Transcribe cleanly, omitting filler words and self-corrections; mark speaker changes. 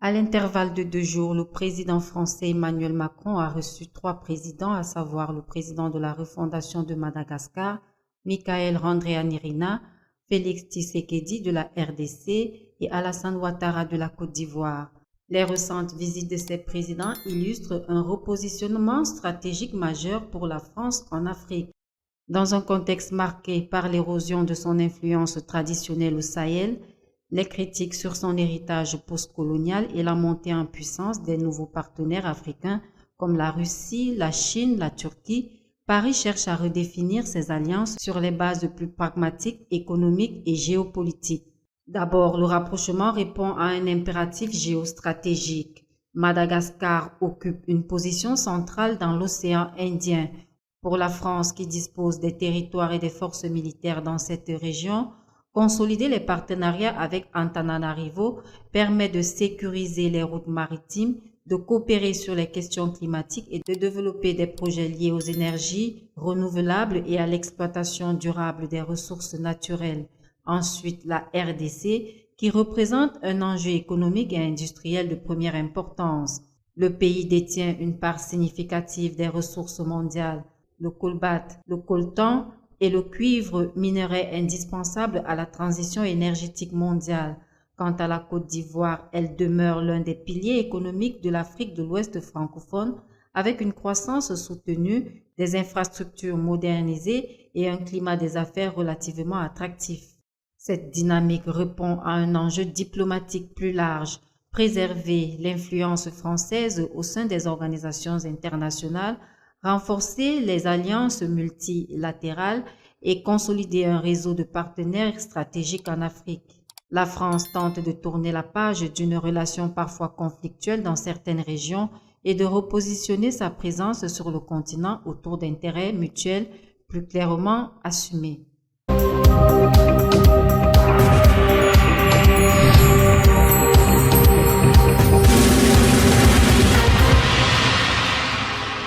Speaker 1: À l'intervalle de 2 jours, le président français Emmanuel Macron a reçu 3 présidents, à savoir le président de la refondation de Madagascar, Michael Randrianirina, Félix Tshisekedi de la RDC et Alassane Ouattara de la Côte d'Ivoire. Les récentes visites de ces présidents illustrent un repositionnement stratégique majeur pour la France en Afrique. Dans un contexte marqué par l'érosion de son influence traditionnelle au Sahel, les critiques sur son héritage postcolonial et la montée en puissance des nouveaux partenaires africains comme la Russie, la Chine, la Turquie, Paris cherche à redéfinir ses alliances sur les bases plus pragmatiques, économiques et géopolitiques. D'abord, le rapprochement répond à un impératif géostratégique. Madagascar occupe une position centrale dans l'océan Indien. Pour la France, qui dispose des territoires et des forces militaires dans cette région, consolider les partenariats avec Antananarivo permet de sécuriser les routes maritimes, de coopérer sur les questions climatiques et de développer des projets liés aux énergies renouvelables et à l'exploitation durable des ressources naturelles. Ensuite, la RDC, qui représente un enjeu économique et industriel de première importance. Le pays détient une part significative des ressources mondiales, le colbalt, le coltan et le cuivre, minerais indispensables à la transition énergétique mondiale. Quant à la Côte d'Ivoire, elle demeure l'un des piliers économiques de l'Afrique de l'Ouest francophone, avec une croissance soutenue, des infrastructures modernisées et un climat des affaires relativement attractif. Cette dynamique répond à un enjeu diplomatique plus large, préserver l'influence française au sein des organisations internationales, renforcer les alliances multilatérales et consolider un réseau de partenaires stratégiques en Afrique. La France tente de tourner la page d'une relation parfois conflictuelle dans certaines régions et de repositionner sa présence sur le continent autour d'intérêts mutuels plus clairement assumés.